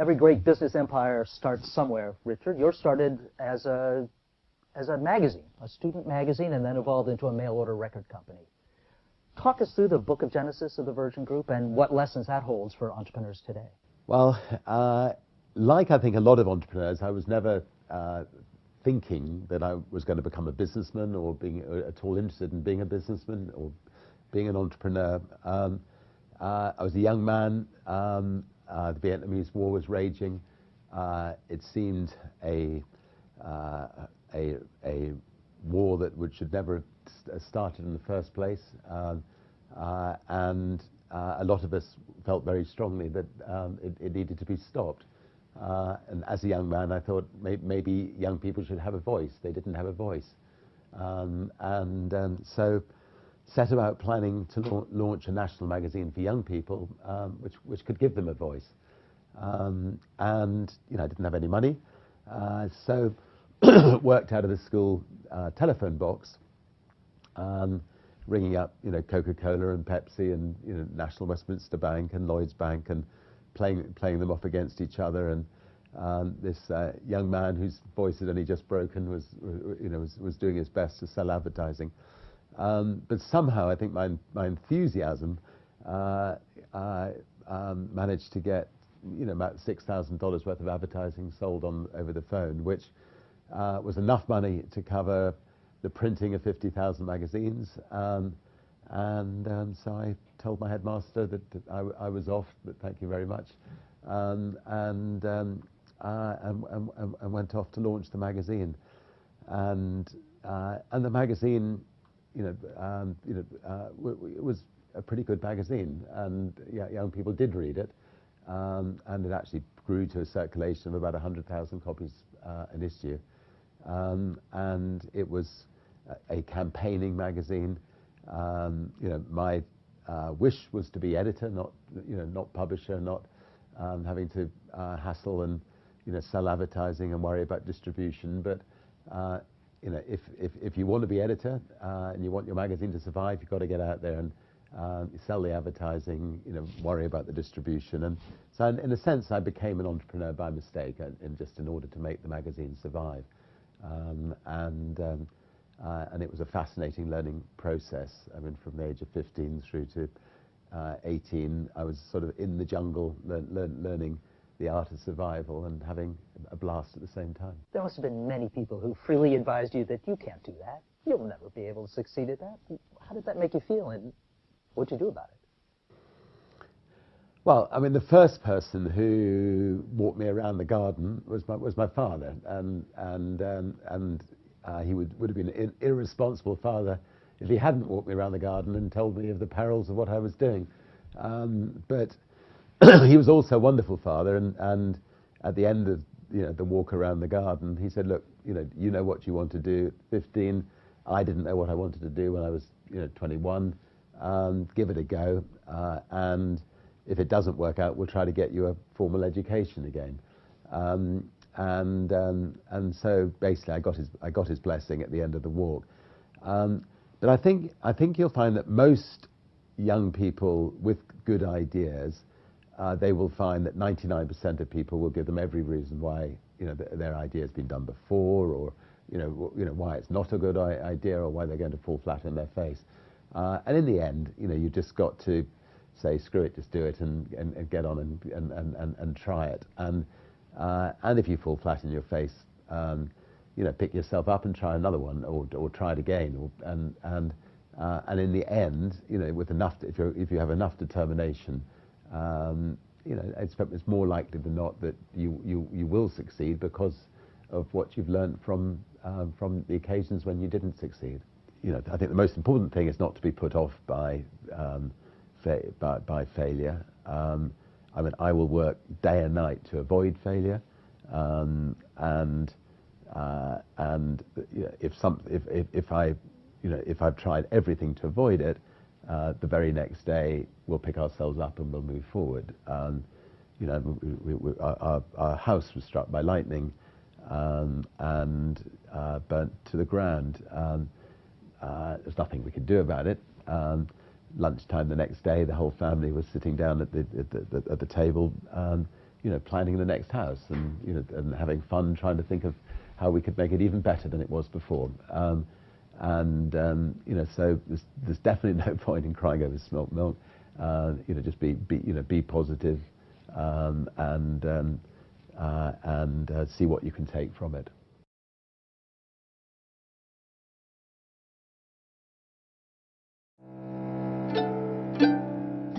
Every great business empire starts somewhere, Richard. Yours started as a magazine, a student magazine, and then evolved into a mail-order record company. Talk us through the book of Genesis of the Virgin Group and what lessons that holds for entrepreneurs today. Well, like I think a lot of entrepreneurs, I was never thinking that I was going to become a businessman or being at all interested in being a businessman or being an entrepreneur. I was a young man. The Vietnamese War was raging. It seemed a war that should never have started in the first place, and a lot of us felt very strongly that it needed to be stopped. And as a young man, I thought maybe young people should have a voice. They didn't have a voice, so set about planning to launch a national magazine for young people, which could give them a voice. And I didn't have any money, so worked out of the school telephone box, ringing up Coca-Cola and Pepsi and National Westminster Bank and Lloyds Bank and playing them off against each other. And this young man whose voice had only just broken was doing his best to sell advertising. But somehow I think my enthusiasm managed to get about $6,000 worth of advertising sold over the phone, which was enough money to cover the printing of 50,000 magazines. So I told my headmaster that I was off, but thank you very much, and went off to launch the magazine. And the magazine, it was a pretty good magazine, and young people did read it, and it actually grew to a circulation of about 100,000 copies an issue. And it was a campaigning magazine. My wish was to be editor, not publisher, not having to hassle and sell advertising and worry about distribution. But if you want to be editor and you want your magazine to survive, you've got to get out there and sell the advertising, worry about the distribution. And so in a sense I became an entrepreneur by mistake, and just in order to make the magazine survive. And it was a fascinating learning process. I mean, from the age of 15 through to 18, I was sort of in the jungle, learning the art of survival and having a blast at the same time. There must have been many people who freely advised you that you can't do that. You'll never be able to succeed at that. How did that make you feel, and what'd you do about it? Well, I mean, the first person who walked me around the garden was my father, and he would have been an irresponsible father if he hadn't walked me around the garden and told me of the perils of what I was doing. But he was also a wonderful father, and at the end of the walk around the garden, he said, "Look, you know what you want to do." At 15, I didn't know what I wanted to do when I was 21. Give it a go, and if it doesn't work out, we'll try to get you a formal education again. And so basically, I got his blessing at the end of the walk. But I think you'll find that most young people with good ideas, they will find that 99% of people will give them every reason why their idea has been done before, or why it's not a good idea, or why they're going to fall flat on their face. And in the end, you just got to say, screw it, just do it, and get on and try it. And if you fall flat in your face, pick yourself up and try another one, or try it again. And in the end, with enough, if you have enough determination, it's more likely than not that you will succeed because of what you've learned from the occasions when you didn't succeed. I think the most important thing is not to be put off by failure. I mean, I will work day and night to avoid failure, if I've tried everything to avoid it, the very next day we'll pick ourselves up and we'll move forward. Our house was struck by lightning and burnt to the ground. There's nothing we could do about it. Lunchtime the next day, the whole family was sitting down at the table, planning the next house and having fun trying to think of how we could make it even better than it was before. So there's definitely no point in crying over spilt milk. Just be positive and see what you can take from it.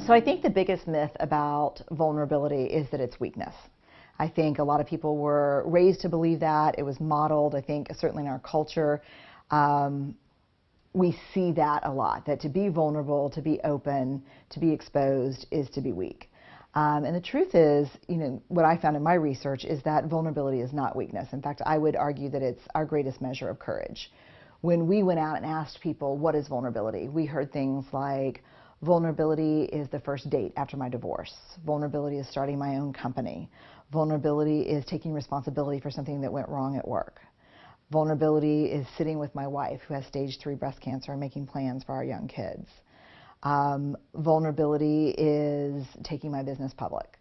So I think the biggest myth about vulnerability is that it's weakness. I think a lot of people were raised to believe that. It was modeled, I think, certainly in our culture. We see that a lot, that to be vulnerable, to be open, to be exposed is to be weak. And the truth is, what I found in my research is that vulnerability is not weakness. In fact, I would argue that it's our greatest measure of courage. When we went out and asked people, what is vulnerability? We heard things like, vulnerability is the first date after my divorce. Vulnerability is starting my own company. Vulnerability is taking responsibility for something that went wrong at work. Vulnerability is sitting with my wife who has stage 3 breast cancer and making plans for our young kids. Vulnerability is taking my business public.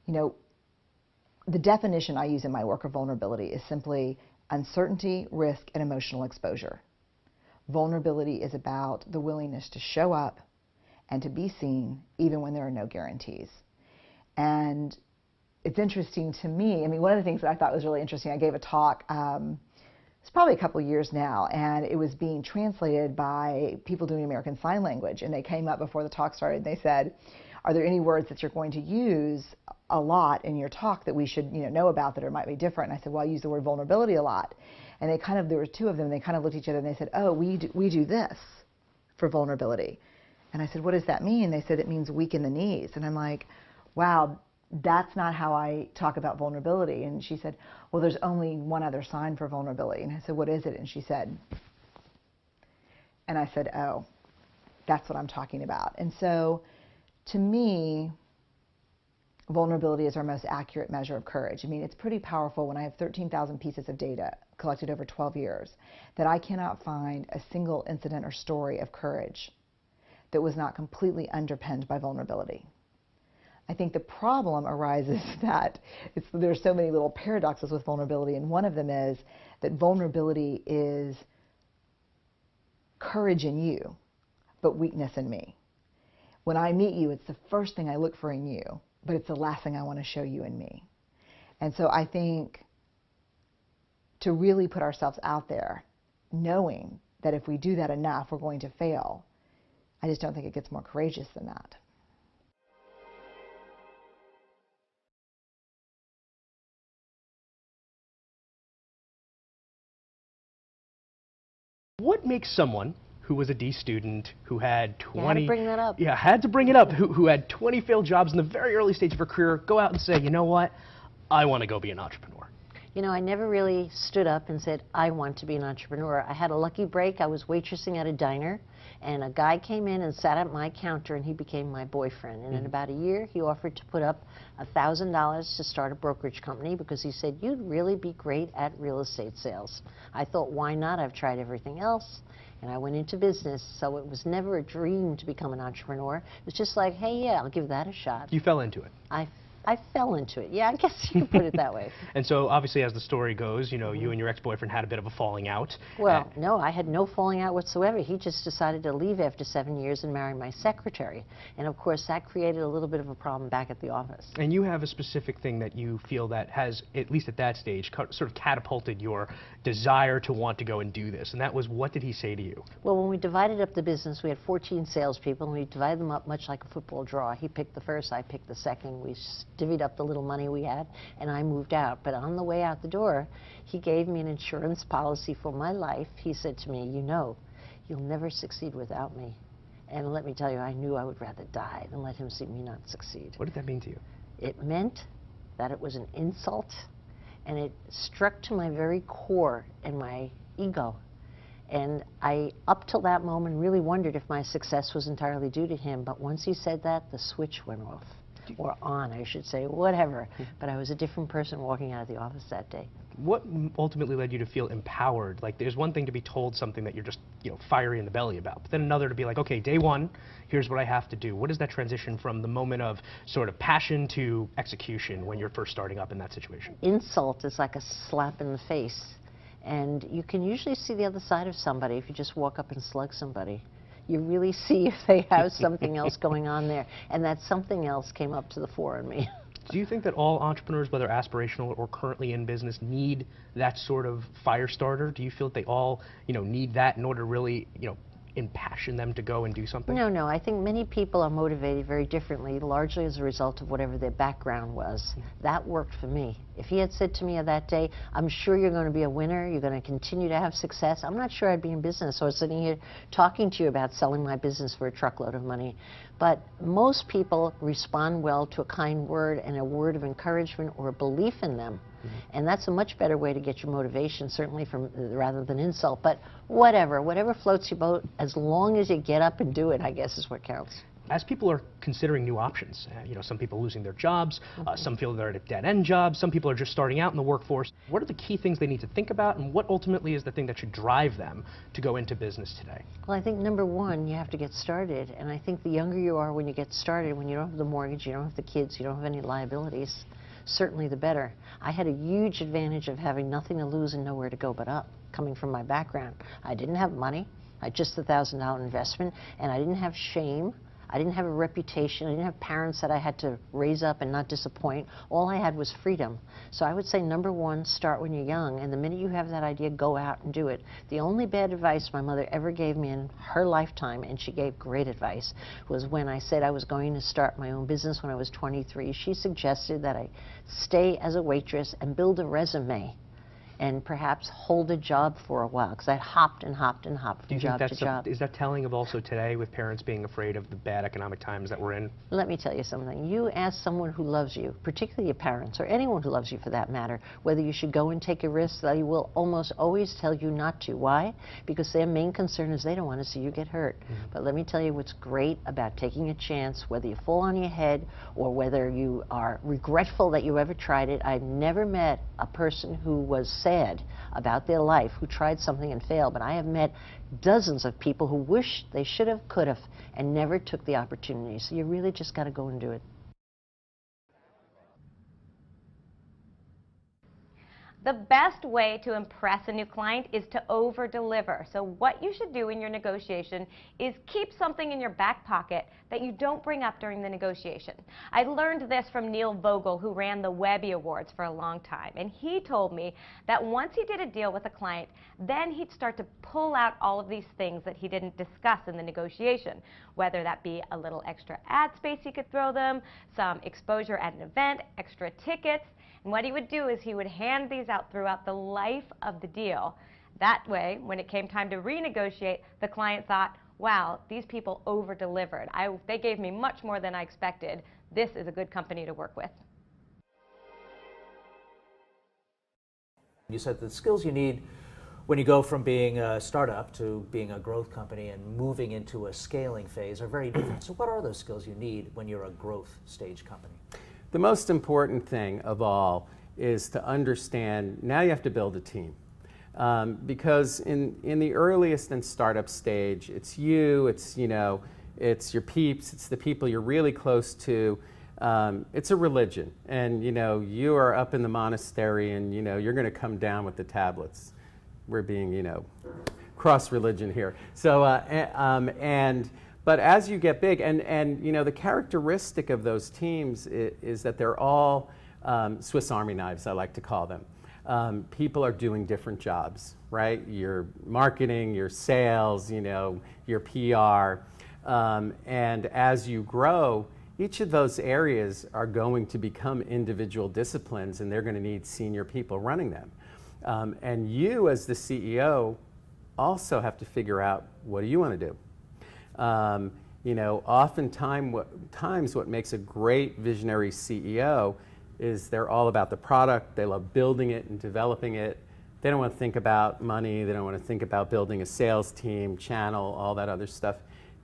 The definition I use in my work of vulnerability is simply uncertainty, risk, and emotional exposure. Vulnerability is about the willingness to show up and to be seen even when there are no guarantees. And it's interesting to me, one of the things that I thought was really interesting, I gave a talk, it's probably a couple of years now, and it was being translated by people doing American Sign Language, and they came up before the talk started and they said, are there any words that you're going to use a lot in your talk that we should know about that or might be different? And I said, well, I use the word vulnerability a lot. And there were 2 of them, and they kind of looked at each other and they said, oh, we do this for vulnerability. And I said, what does that mean? They said, it means weak in the knees. And I'm like, wow, that's not how I talk about vulnerability. And she said, well, there's only one other sign for vulnerability. And I said, what is it? And she said, and I said, oh, that's what I'm talking about. And so to me, vulnerability is our most accurate measure of courage. It's pretty powerful when I have 13,000 pieces of data collected over 12 years that I cannot find a single incident or story of courage that was not completely underpinned by vulnerability. I think the problem arises that there's so many little paradoxes with vulnerability, and one of them is that vulnerability is courage in you, but weakness in me. When I meet you, it's the first thing I look for in you, but it's the last thing I want to show you in me. And so I think to really put ourselves out there, knowing that if we do that enough, we're going to fail, I just don't think it gets more courageous than that. What makes someone who was a D student, who had 20... You had to bring that up. Yeah, had to bring it up. Who had 20 failed jobs in the very early stage of her career, go out and say, you know what, I want to go be an entrepreneur? I never really stood up and said, I want to be an entrepreneur. I had a lucky break. I was waitressing at a diner, and a guy came in and sat at my counter, and he became my boyfriend. And in about a year, he offered to put up $1,000 to start a brokerage company because he said, you'd really be great at real estate sales. I thought, why not? I've tried everything else. And I went into business, so it was never a dream to become an entrepreneur. It was just like, hey, yeah, I'll give that a shot. You fell into it. I fell into it. Yeah, I guess you could put it that way. And so, obviously, as the story goes, you and your ex-boyfriend had a bit of a falling out. Well, no, I had no falling out whatsoever. He just decided to leave after 7 years and marry my secretary. And, of course, that created a little bit of a problem back at the office. And you have a specific thing that you feel that has, at least at that stage, sort of catapulted your desire to want to go and do this. And that was, what did he say to you? Well, when we divided up the business, we had 14 salespeople, and we divided them up much like a football draw. He picked the first, I picked the second. We divvied up the little money we had, and I moved out. But on the way out the door, he gave me an insurance policy for my life. He said to me, you'll never succeed without me. And let me tell you, I knew I would rather die than let him see me not succeed. What did that mean to you? It meant that it was an insult, and it struck to my very core and my ego. And I, up till that moment, really wondered if my success was entirely due to him. But once he said that, the switch went off. or on, I should say, whatever. But I was a different person walking out of the office that day. What ultimately led you to feel empowered? Like, there's one thing to be told something that you're just, fiery in the belly about, but then another to be like, okay, day one, here's what I have to do. What is that transition from the moment of sort of passion to execution when you're first starting up in that situation? Insult is like a slap in the face. And you can usually see the other side of somebody if you just walk up and slug somebody. You really see if they have something else going on there. And that something else came up to the fore in me. Do you think that all entrepreneurs, whether aspirational or currently in business, need that sort of fire starter? Do you feel that they all, need that in order to really, impassion them to go and do something? No. I think many people are motivated very differently, largely as a result of whatever their background was. That worked for me. If he had said to me that day, I'm sure you're going to be a winner, you're going to continue to have success, I'm not sure I'd be in business. So I was sitting here talking to you about selling my business for a truckload of money. But most people respond well to a kind word and a word of encouragement or a belief in them. And that's a much better way to get your motivation, certainly rather than insult. But whatever floats your boat, as long as you get up and do it, I guess is what counts. As people are considering new options, some people losing their jobs, some feel they're at a dead-end job, some people are just starting out in the workforce. What are the key things they need to think about, and what ultimately is the thing that should drive them to go into business today? Well, I think number one, you have to get started. And I think the younger you are when you get started, when you don't have the mortgage, you don't have the kids, you don't have any liabilities, certainly the better. I had a huge advantage of having nothing to lose and nowhere to go but up, coming from my background. I didn't have money. I had just $1,000 investment, and I didn't have shame. I didn't have a reputation. I didn't have parents that I had to raise up and not disappoint. All I had was freedom. So I would say, number one, start when you're young, and the minute you have that idea, go out and do it. The only bad advice my mother ever gave me in her lifetime, and she gave great advice, was when I said I was going to start my own business when I was 23. She suggested that I stay as a waitress and build a resume and perhaps hold a job for a while, because I hopped and hopped and hopped from job to job. Is that telling of also today with parents being afraid of the bad economic times that we're in? Let me tell you something. You ask someone who loves you, particularly your parents, or anyone who loves you for that matter, whether you should go and take a risk, they will almost always tell you not to. Why? Because their main concern is they don't want to see you get hurt. But let me tell you what's great about taking a chance, whether you fall on your head or whether you are regretful that you ever tried it. I've never met a person who was sad about their life, who tried something and failed, but I have met dozens of people who wish they should have, could have, and never took the opportunity. So you really just got to go and do it. The best way to impress a new client is to over-deliver. So what you should do in your negotiation is keep something in your back pocket that you don't bring up during the negotiation. I learned this from Neil Vogel, who ran the Webby Awards for a long time. And he told me that once he did a deal with a client, then he'd start to pull out all of these things that he didn't discuss in the negotiation, whether that be a little extra ad space he could throw them, some exposure at an event, extra tickets. And what he would do is he would hand these out throughout the life of the deal. That way, when it came time to renegotiate, the client thought, wow, these people over-delivered. They gave me much more than I expected. This is a good company to work with. You said the skills you need when you go from being a startup to being a growth company and moving into a scaling phase are very different. So what are those skills you need when you're a growth stage company? The most important thing of all is to understand, now you have to build a team. Because in the earliest and startup stage, it's you, it's your peeps, it's the people you're really close to. It's a religion, and you are up in the monastery, and you're going to come down with the tablets. We're being cross religion here. So but as you get big, and the characteristic of those teams is that they're all Swiss Army knives, I like to call them. People are doing different jobs, right? Your marketing, your sales, your PR. And as you grow, each of those areas are going to become individual disciplines, and they're going to need senior people running them. And you, as the CEO, also have to figure out, what do you want to do? Oftentimes what makes a great visionary CEO is they're all about the product. They love building it and developing it. They don't want to think about money. They don't want to think about building a sales team, channel, all that other stuff.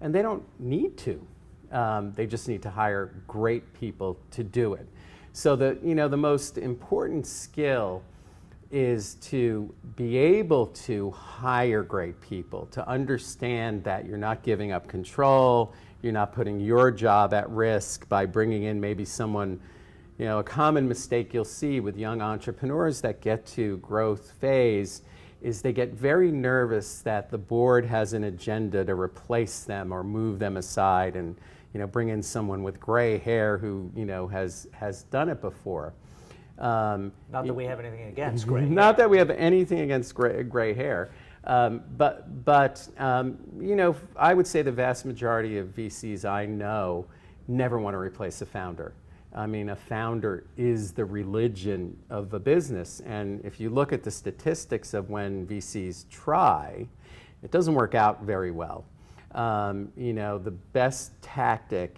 And they don't need to. They just need to hire great people to do it. So the most important skill is to be able to hire great people, to understand that you're not giving up control, you're not putting your job at risk by bringing in maybe someone. A common mistake you'll see with young entrepreneurs that get to growth phase is they get very nervous that the board has an agenda to replace them or move them aside and bring in someone with gray hair who has done it before. Not that we have anything against gray hair. Not that we have anything against gray hair, but I would say the vast majority of VCs I know never want to replace a founder. I mean, a founder is the religion of a business, and if you look at the statistics of when VCs try, it doesn't work out very well. The best tactic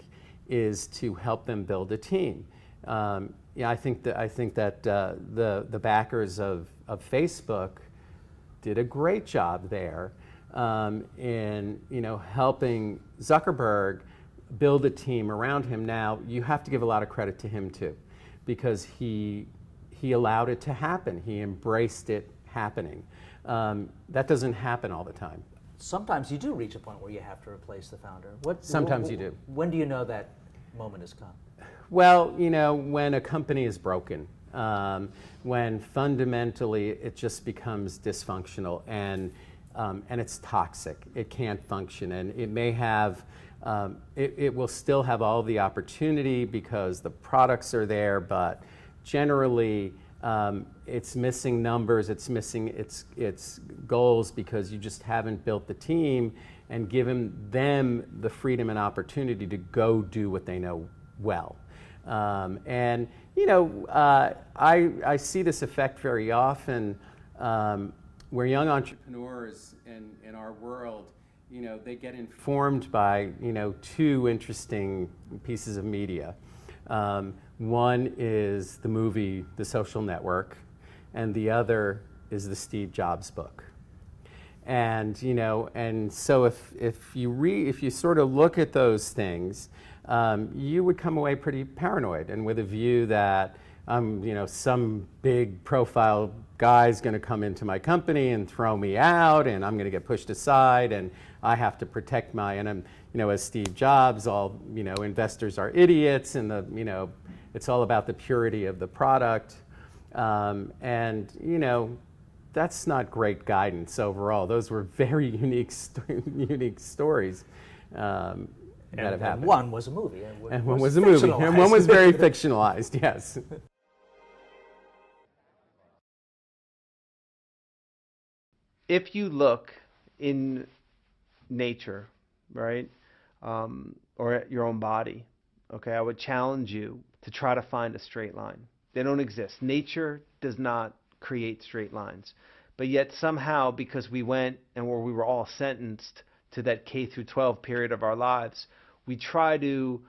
is to help them build a team. I think that the backers of Facebook did a great job there in helping Zuckerberg build a team around him. Now, you have to give a lot of credit to him too, because he allowed it to happen. He embraced it happening. That doesn't happen all the time. Sometimes you do reach a point where you have to replace the founder. Sometimes you do. When do you know that moment has come? Well, when a company is broken, when fundamentally it just becomes dysfunctional and it's toxic. It can't function, and it may have. It will still have all the opportunity because the products are there, but generally it's missing numbers, it's missing its goals because you just haven't built the team and given them the freedom and opportunity to go do what they know well. I see this effect very often where young entrepreneurs in our world, they get informed by, two interesting pieces of media. One is the movie The Social Network, and the other is the Steve Jobs book. And so if you sort of look at those things, you would come away pretty paranoid and with a view that some big profile guy's going to come into my company and throw me out, and I'm going to get pushed aside, and I have to protect as Steve Jobs, all investors are idiots, and it's all about the purity of the product, that's not great guidance overall. Those were very unique stories that have happened. And one was a movie. And one was a movie, and one was very fictionalized. Yes. If you look in nature, right, or at your own body, okay, I would challenge you to try to find a straight line. They don't exist. Nature does not create straight lines. But yet somehow, because we went and where we were all sentenced to that K through 12 period of our lives, we try to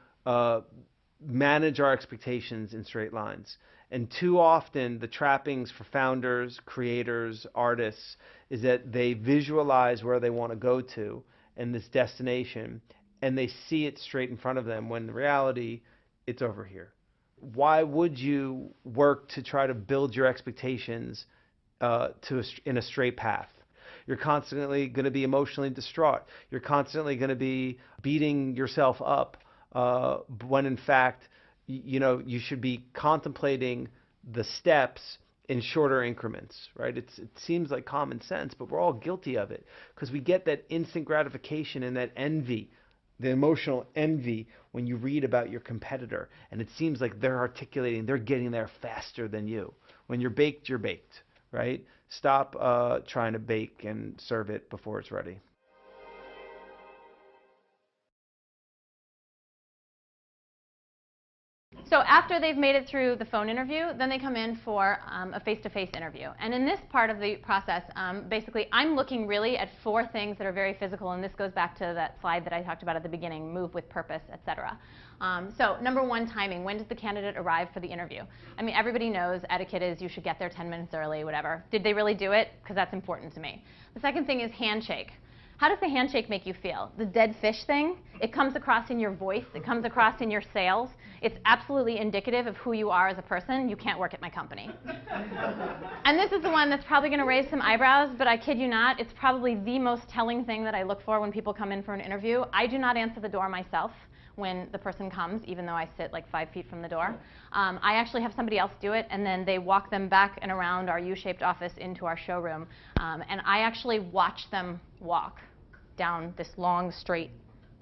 manage our expectations in straight lines. And too often, the trappings for founders, creators, artists, is that they visualize where they want to go to and this destination, and they see it straight in front of them, when in reality, it's over here. Why would you work to try to build your expectations in a straight path? You're constantly going to be emotionally distraught. You're constantly going to be beating yourself up when in fact, you should be contemplating the steps in shorter increments, right? It seems like common sense, but we're all guilty of it because we get that instant gratification and that envy, the emotional envy, when you read about your competitor, and it seems like they're getting there faster than you. When you're baked, right? Stop trying to bake and serve it before it's ready. So after they've made it through the phone interview, then they come in for a face-to-face interview. And in this part of the process, basically, I'm looking really at 4 things that are very physical, and this goes back to that slide that I talked about at the beginning, move with purpose, etc. So number 1, timing. When does the candidate arrive for the interview? I mean, everybody knows etiquette is you should get there 10 minutes early, whatever. Did they really do it? Because that's important to me. The second thing is handshake. How does the handshake make you feel? The dead fish thing, it comes across in your voice, it comes across in your sales. It's absolutely indicative of who you are as a person. You can't work at my company. And this is the one that's probably going to raise some eyebrows, but I kid you not, it's probably the most telling thing that I look for when people come in for an interview. I do not answer the door myself when the person comes, even though I sit like 5 feet from the door. I actually have somebody else do it, and then they walk them back and around our U-shaped office into our showroom. And I actually watch them walk down this long, straight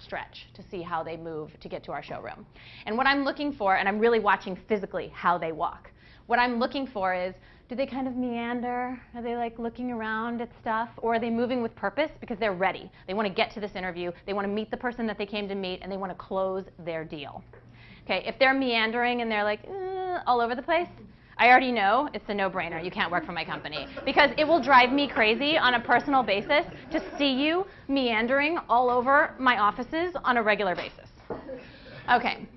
stretch to see how they move to get to our showroom. And what I'm looking for, and I'm really watching physically how they walk, what I'm looking for is, do they kind of meander? Are they like looking around at stuff? Or are they moving with purpose because they're ready? They want to get to this interview, they want to meet the person that they came to meet, and they want to close their deal. Okay, if they're meandering and they're like all over the place, I already know it's a no-brainer. You can't work for my company. Because it will drive me crazy on a personal basis to see you meandering all over my offices on a regular basis. Okay.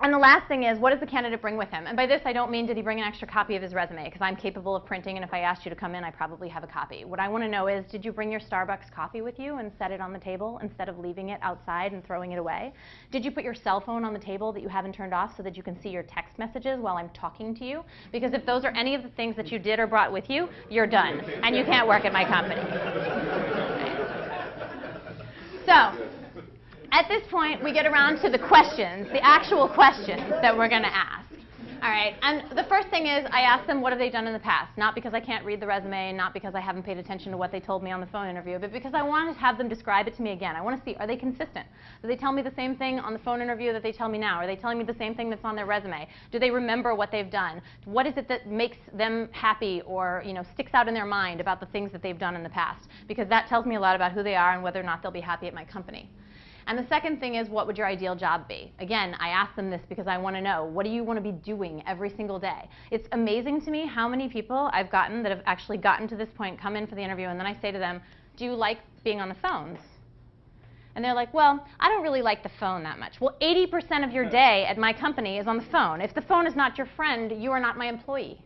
And the last thing is, what does the candidate bring with him? And by this, I don't mean did he bring an extra copy of his resume, because I'm capable of printing, and if I asked you to come in, I probably have a copy. What I want to know is, did you bring your Starbucks coffee with you and set it on the table instead of leaving it outside and throwing it away? Did you put your cell phone on the table that you haven't turned off so that you can see your text messages while I'm talking to you? Because if those are any of the things that you did or brought with you, you're done, and you can't work at my company. So, at this point, we get around to the questions, the actual questions that we're going to ask. All right, and the first thing is I ask them what have they done in the past, not because I can't read the resume, not because I haven't paid attention to what they told me on the phone interview, but because I want to have them describe it to me again. I want to see, are they consistent? Do they tell me the same thing on the phone interview that they tell me now? Are they telling me the same thing that's on their resume? Do they remember what they've done? What is it that makes them happy or sticks out in their mind about the things that they've done in the past? Because that tells me a lot about who they are and whether or not they'll be happy at my company. And the second thing is, what would your ideal job be? Again, I ask them this because I want to know, what do you want to be doing every single day? It's amazing to me how many people I've gotten that have actually gotten to this point, come in for the interview, and then I say to them, do you like being on the phones? And they're like, well, I don't really like the phone that much. Well, 80% of your day at my company is on the phone. If the phone is not your friend, you are not my employee.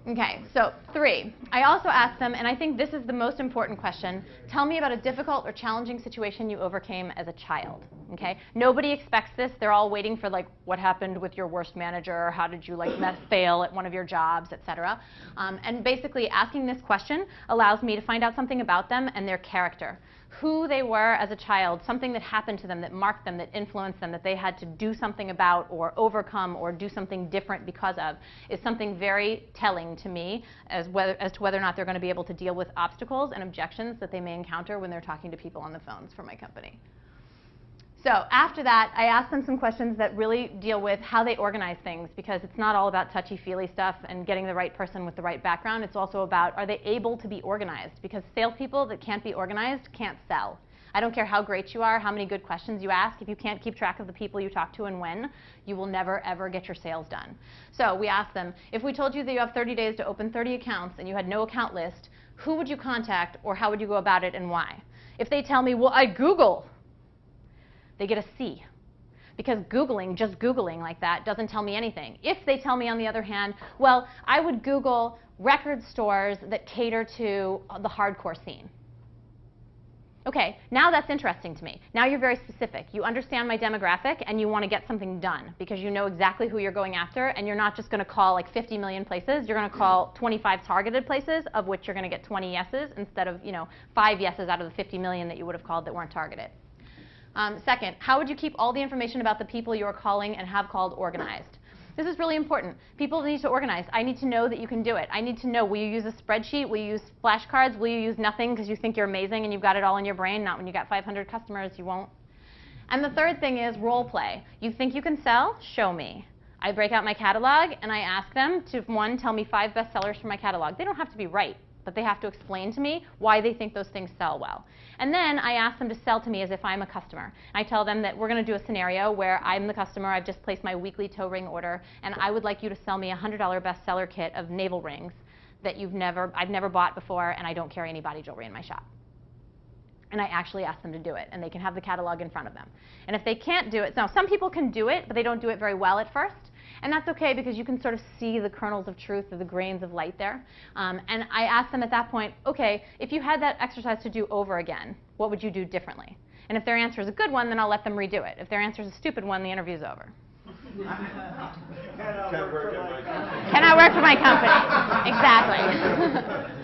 Okay, so 3. I also ask them, and I think this is the most important question, tell me about a difficult or challenging situation you overcame as a child. Okay? Nobody expects this. They're all waiting for like what happened with your worst manager, or how did you like fail at one of your jobs, etc. And basically asking this question allows me to find out something about them and their character. Who they were as a child, something that happened to them that marked them, that influenced them, that they had to do something about or overcome or do something different because of, is something very telling to me as to whether or not they're going to be able to deal with obstacles and objections that they may encounter when they're talking to people on the phones for my company. So after that, I ask them some questions that really deal with how they organize things, because it's not all about touchy-feely stuff and getting the right person with the right background. It's also about, are they able to be organized? Because salespeople that can't be organized can't sell. I don't care how great you are, how many good questions you ask. If you can't keep track of the people you talk to and when, you will never, ever get your sales done. So we ask them, if we told you that you have 30 days to open 30 accounts and you had no account list, who would you contact, or how would you go about it, and why? If they tell me, well, I Google, they get a C. Because Googling, just Googling like that, doesn't tell me anything. If they tell me, on the other hand, well, I would Google record stores that cater to the hardcore scene. Okay, now that's interesting to me. Now you're very specific. You understand my demographic, and you want to get something done because you know exactly who you're going after, and you're not just going to call like 50 million places. You're going to call 25 targeted places, of which you're going to get 20 yeses instead of 5 yeses out of the 50 million that you would have called that weren't targeted. Second, how would you keep all the information about the people you are calling and have called organized? This is really important. People need to organize. I need to know that you can do it. I need to know, will you use a spreadsheet? Will you use flashcards? Will you use nothing because you think you're amazing and you've got it all in your brain? Not when you got 500 customers, you won't. And the third thing is role play. You think you can sell? Show me. I break out my catalog and I ask them to, 1, tell me 5 bestsellers from my catalog. They don't have to be right, but they have to explain to me why they think those things sell well. And then I ask them to sell to me as if I'm a customer. I tell them that we're going to do a scenario where I'm the customer, I've just placed my weekly toe ring order, and I would like you to sell me a $100 bestseller kit of navel rings that I've never bought before, and I don't carry any body jewelry in my shop. And I actually ask them to do it, and they can have the catalog in front of them. And if they can't do it, now some people can do it, but they don't do it very well at first. And that's okay, because you can sort of see the kernels of truth or the grains of light there. And I ask them at that point, okay, if you had that exercise to do over again, What would you do differently? And if their answer is a good one, then I'll let them redo it. If their answer is a stupid one, the interview's over. Cannot work for my company. Exactly.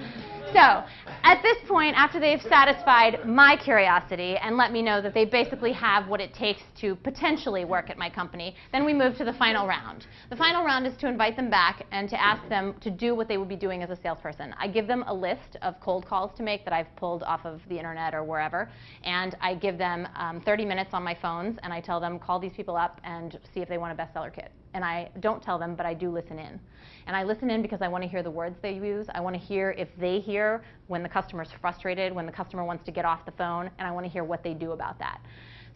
So, at this point, after they've satisfied my curiosity and let me know that they basically have what it takes to potentially work at my company, then we move to the final round. The final round is to invite them back and to ask them to do what they would be doing as a salesperson. I give them a list of cold calls to make that I've pulled off of the internet or wherever, and I give them 30 minutes on my phones, and I tell them, call these people up and see if they want a bestseller kit. And I don't tell them, but I do listen in. And I listen in because I want to hear the words they use. I want to hear if they hear when the customer's frustrated, when the customer wants to get off the phone, and I want to hear what they do about that.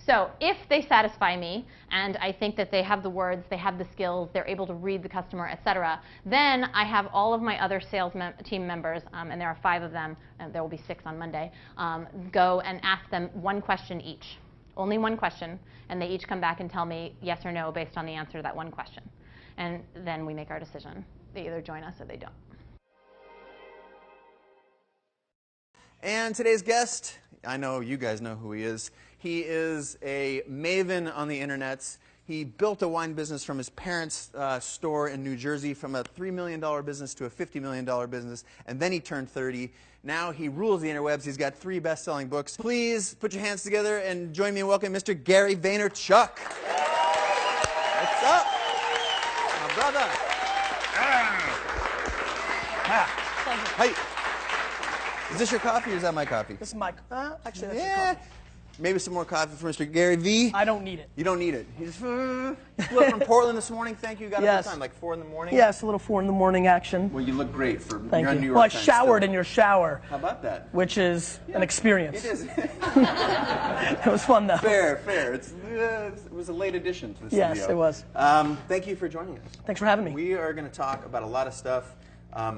So if they satisfy me, and I think that they have the words, they have the skills, they're able to read the customer, etc., then I have all of my other sales team members, and there are 5 of them, and there will be 6 on Monday, go and ask them one question each. Only one question, and they each come back and tell me yes or no based on the answer to that one question. And then we make our decision. They either join us or they don't. And today's guest, I know you guys know who he is. He is a maven on the internets. He built a wine business from his parents' store in New Jersey, from a $3 million business to a $50 million business, and then he turned 30. Now he rules the interwebs. He's got 3 best-selling books. Please put your hands together and join me in welcoming Mr. Gary Vaynerchuk. What's up, my brother? Hey, is this your coffee or is that my coffee? This is my, actually that's yeah. your coffee. Maybe some more coffee for Mr. Gary V. I don't need it. You don't need it. You just flew up from Portland this morning. Thank you. You got up at time, like 4 in the morning? Yes, a little 4 in the morning action. Well, you look great for Thank you're on you. New York Well, I Times showered still. in your shower. How about that? Which is an experience. It is. It was fun, though. Fair, fair. It was a late addition to the studio. Yes, it was. Thank you for joining us. Thanks for having me. We are going to talk about a lot of stuff.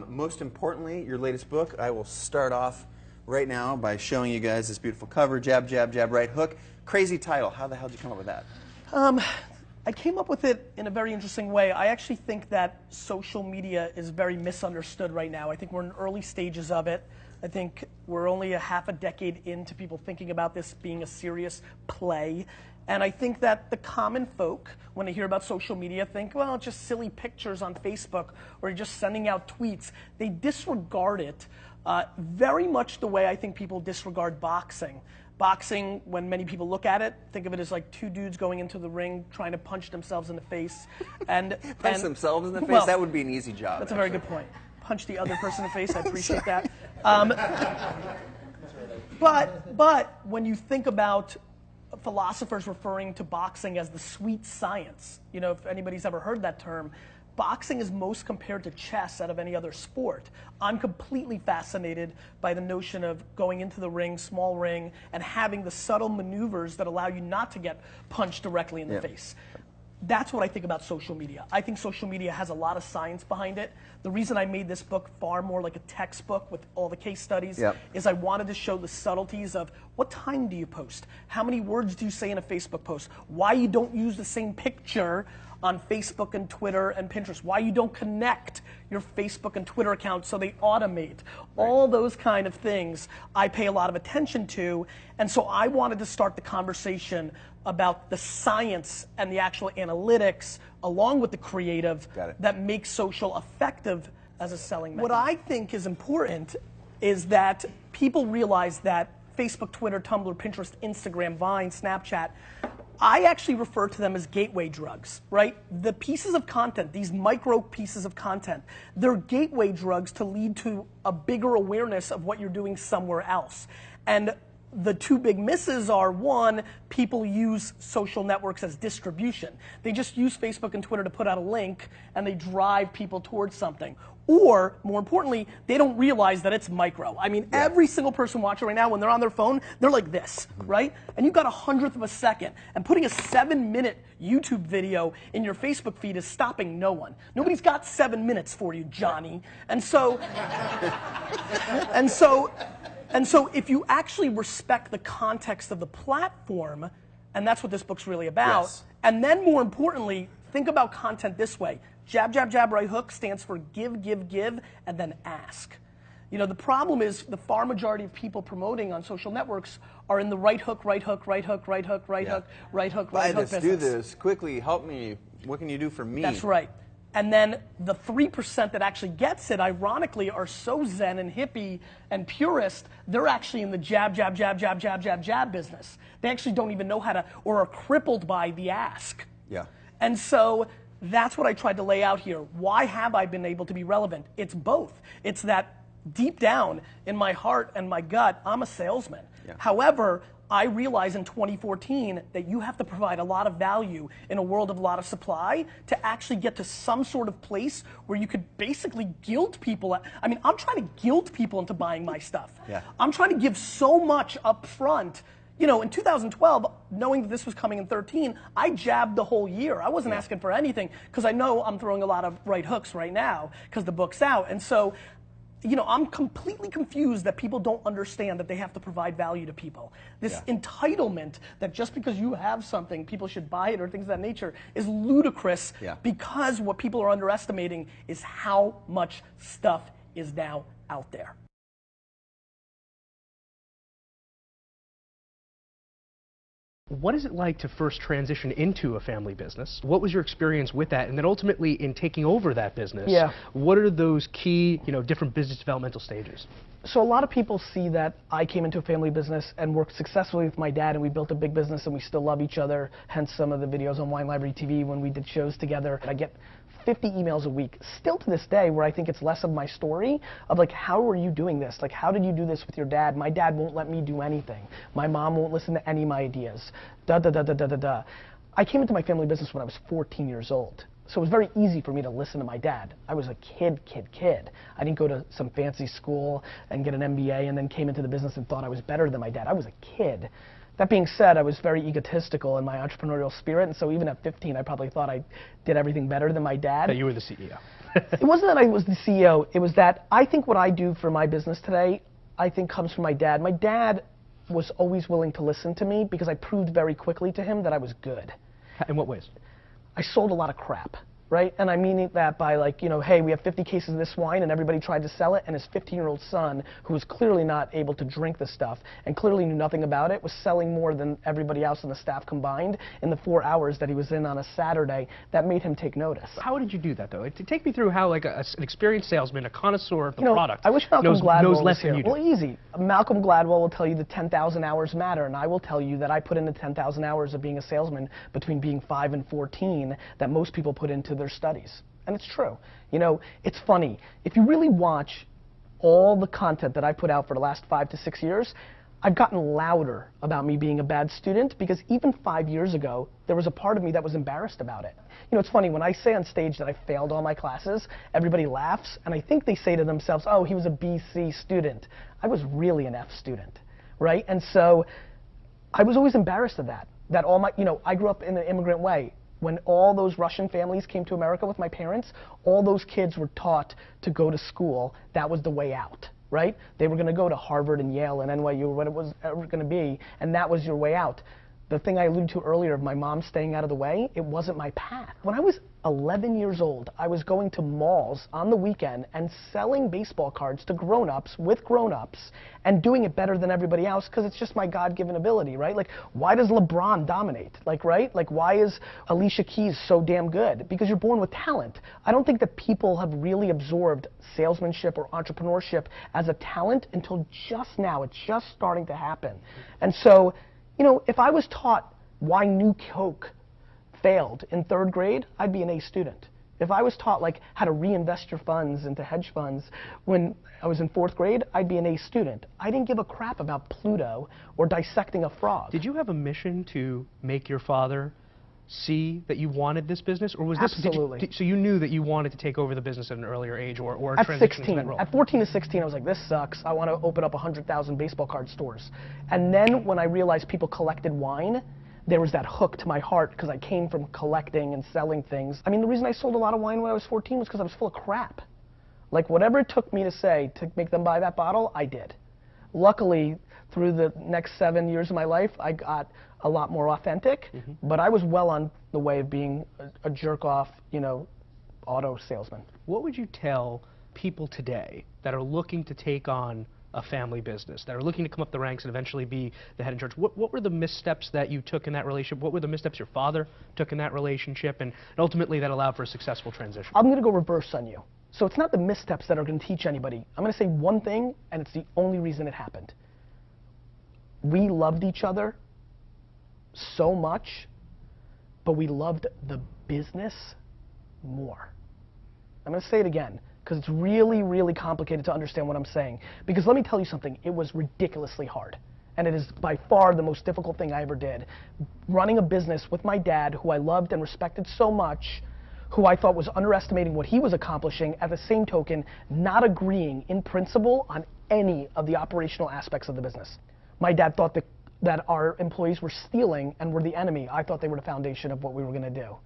Most importantly, your latest book. I will start off right now by showing you guys this beautiful cover, Jab, Jab, Jab, Right Hook. Crazy title. How the hell did you come up with that? I came up with it in a very interesting way. I actually think that social media is very misunderstood right now. I think we're in early stages of it. I think we're only a half a decade into people thinking about this being a serious play. And I think that the common folk, when they hear about social media, think, well, it's just silly pictures on Facebook or you're just sending out tweets. They disregard it very much the way I think people disregard boxing. Boxing, when many people look at it, think of it as like 2 dudes going into the ring trying to punch themselves in the face. Punch themselves in the face? Well, that would be an easy job. That's a very good point. Punch the other person in the face, I appreciate that. But when you think about philosophers referring to boxing as the sweet science, you know, if anybody's ever heard that term, boxing is most compared to chess out of any other sport. I'm completely fascinated by the notion of going into the ring, small ring, and having the subtle maneuvers that allow you not to get punched directly in the face. That's what I think about social media. I think social media has a lot of science behind it. The reason I made this book far more like a textbook with all the case studies is I wanted to show the subtleties of what time do you post? How many words do you say in a Facebook post? Why you don't use the same picture on Facebook and Twitter and Pinterest, why you don't connect your Facebook and Twitter accounts so they automate. All those kind of things I pay a lot of attention to, and so I wanted to start the conversation about the science and the actual analytics along with the creative that makes social effective as a selling method. What I think is important is that people realize that Facebook, Twitter, Tumblr, Pinterest, Instagram, Vine, Snapchat, I actually refer to them as gateway drugs, right? The pieces of content, these micro pieces of content, they're gateway drugs to lead to a bigger awareness of what you're doing somewhere else. And the 2 big misses are, 1, people use social networks as distribution. They just use Facebook and Twitter to put out a link and they drive people towards something. Or, more importantly, they don't realize that it's micro. I mean, every single person watching right now, when they're on their phone, they're like this, right? And you've got 100th of a second. And putting a 7-minute YouTube video in your Facebook feed is stopping no one. Nobody's got 7 minutes for you, Johnny. And so, and so if you actually respect the context of the platform, and that's what this book's really about, and then more importantly, think about content this way. Jab, jab, jab, right hook stands for give, give, give, and then ask. You know, the problem is the far majority of people promoting on social networks are in the right hook, right hook, right hook, right hook, right hook, right hook, right hook business. Do this, quickly, help me, what can you do for me? That's right. And then the 3% that actually gets it, ironically, are so zen and hippie and purist, they're actually in the jab, jab, jab, jab, jab, jab, jab business. They actually don't even know how to, or are crippled by the ask. Yeah. And so that's what I tried to lay out here. Why have I been able to be relevant? It's both. It's that deep down in my heart and my gut, I'm a salesman. Yeah. However, I realized in 2014 that you have to provide a lot of value in a world of a lot of supply to actually get to some sort of place where you could basically guilt people. I mean, I'm trying to guilt people into buying my stuff. Yeah. I'm trying to give so much up front. You know, in 2012, knowing that this was coming in 13, I jabbed the whole year. I wasn't asking for anything because I know I'm throwing a lot of right hooks right now because the book's out. And so, you know, I'm completely confused that people don't understand that they have to provide value to people. This entitlement that just because you have something, people should buy it or things of that nature is ludicrous because what people are underestimating is how much stuff is now out there. What is it like to first transition into a family business? What was your experience with that? And then ultimately in taking over that business, what are those key, you know, different business developmental stages? So a lot of people see that I came into a family business and worked successfully with my dad and we built a big business and we still love each other, hence some of the videos on Wine Library TV when we did shows together. I get 50 emails a week, still to this day, where I think it's less of my story of like, how are you doing this? Like, how did you do this with your dad? My dad won't let me do anything. My mom won't listen to any of my ideas. Da da da da da da da. I came into my family business when I was 14 years old. So it was very easy for me to listen to my dad. I was a kid. I didn't go to some fancy school and get an MBA and then came into the business and thought I was better than my dad. I was a kid. That being said, I was very egotistical in my entrepreneurial spirit, and so even at 15, I probably thought I did everything better than my dad. That you were the CEO. It wasn't that I was the CEO, it was that I think what I do for my business today, I think comes from my dad. My dad was always willing to listen to me because I proved very quickly to him that I was good. In what ways? I sold a lot of crap. Right? And I mean that by like, you know, hey, we have 50 cases of this wine and everybody tried to sell it and his 15-year-old son, who was clearly not able to drink the stuff and clearly knew nothing about it, was selling more than everybody else in the staff combined in the 4 hours that he was in on a Saturday. That made him take notice. How did you do that though? Take me through how like an experienced salesman, a connoisseur of the product, I wish Malcolm Gladwell knows less was here. than you do. Well, easy. Malcolm Gladwell will tell you that 10,000 hours matter, and I will tell you that I put in the 10,000 hours of being a salesman between being 5 and 14 that most people put into their studies. And it's true. You know, it's funny. If you really watch all the content that I put out for the last 5 to 6 years, I've gotten louder about me being a bad student because even 5 years ago, there was a part of me that was embarrassed about it. You know, it's funny, when I say on stage that I failed all my classes, everybody laughs, and I think they say to themselves, oh, he was a BC student. I was really an F student, right? And so I was always embarrassed of that. That all my, you know, I grew up in an immigrant way. When all those Russian families came to America with my parents, all those kids were taught to go to school. That was the way out, right? They were going to go to Harvard and Yale and NYU or what it was ever going to be, and that was your way out. The thing I alluded to earlier of my mom staying out of the way, it wasn't my path. When I was 11 years old, I was going to malls on the weekend and selling baseball cards to grown-ups with grown-ups and doing it better than everybody else because it's just my God-given ability, right? Like, why does LeBron dominate? Like, right? Like, why is Alicia Keys so damn good? Because you're born with talent. I don't think that people have really absorbed salesmanship or entrepreneurship as a talent until just now. It's just starting to happen. And so, you know, if I was taught why New Coke failed in 3rd grade, I'd be an A student. If I was taught like how to reinvest your funds into hedge funds when I was in 4th grade, I'd be an A student. I didn't give a crap about Pluto or dissecting a frog. Did you have a mission to make your father see that you wanted this business, or was this Absolutely. So you knew that you wanted to take over the business at an earlier age, or at transition 16, to that role? At 14 to 16, I was like, this sucks. I want to open up 100,000 baseball card stores. And then when I realized people collected wine, there was that hook to my heart because I came from collecting and selling things. I mean, the reason I sold a lot of wine when I was 14 was because I was full of crap. Like, whatever it took me to say to make them buy that bottle, I did. Luckily, through the next 7 years of my life, I got a lot more authentic, but I was well on the way of being a jerk-off, you know, auto salesman. What would you tell people today that are looking to take on a family business, that are looking to come up the ranks and eventually be the head in charge, what were the missteps that you took in that relationship? What were the missteps your father took in that relationship, and ultimately that allowed for a successful transition? I'm going to go reverse on you. So it's not the missteps that are going to teach anybody. I'm going to say one thing, and it's the only reason it happened. We loved each other so much, but we loved the business more. I'm going to say it again, because it's really, really complicated to understand what I'm saying. Because let me tell you something, it was ridiculously hard. And it is by far the most difficult thing I ever did. Running a business with my dad, who I loved and respected so much, who I thought was underestimating what he was accomplishing, at the same token, not agreeing in principle on any of the operational aspects of the business. My dad thought that our employees were stealing and were the enemy. I thought they were the foundation of what we were going to do.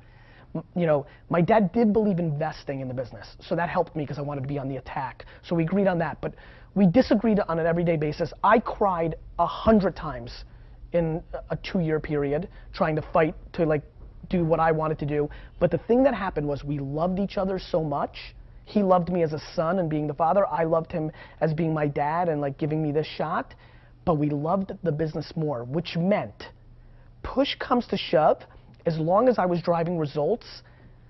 You know, my dad did believe investing in the business, so that helped me because I wanted to be on the attack. So we agreed on that, but we disagreed on an everyday basis. I cried 100 times in a 2-year period trying to fight to like do what I wanted to do. But the thing that happened was we loved each other so much. He loved me as a son and being the father. I loved him as being my dad and like giving me this shot. But we loved the business more, which meant push comes to shove. As long as I was driving results,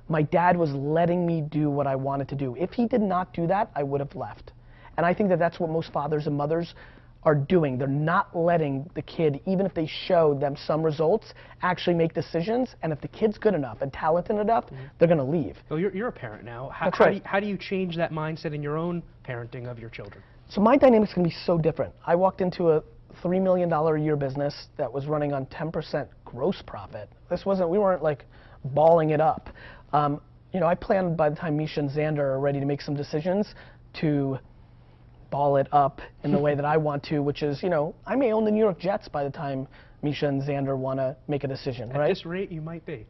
my dad was letting me do what I wanted to do. If he did not do that, I would have left. And I think that that's what most fathers and mothers are doing. They're not letting the kid, even if they show them some results, actually make decisions. And if the kid's good enough and talented enough, they're going to leave. Well, you're a parent now. That's right. How do you change that mindset in your own parenting of your children? So my dynamic's going to be so different. I walked into a $3 million a year business that was running on 10% gross profit. We weren't like balling it up. You know, I planned by the time Misha and Xander are ready to make some decisions to ball it up in the way that I want to, which is, you know, I may own the New York Jets by the time Misha and Xander want to make a decision, right? At this rate, you might be.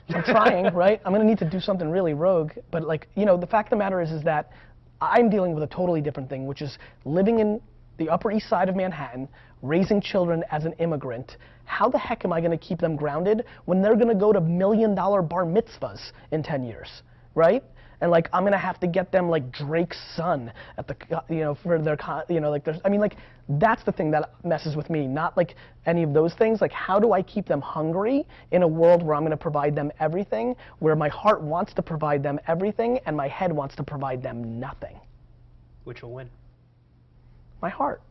I'm trying, right? I'm going to need to do something really rogue, but like, you know, the fact of the matter is that I'm dealing with a totally different thing, which is living in the Upper East Side of Manhattan, raising children as an immigrant. How the heck am I going to keep them grounded when they're going to go to $1 million bar mitzvahs in 10 years, right? And like, I'm going to have to get them like Drake's son at the, you know, for their, you know, like there's, I mean, like, that's the thing that messes with me, not like any of those things. Like, how do I keep them hungry in a world where I'm going to provide them everything, where my heart wants to provide them everything and my head wants to provide them nothing? Which will win? My heart.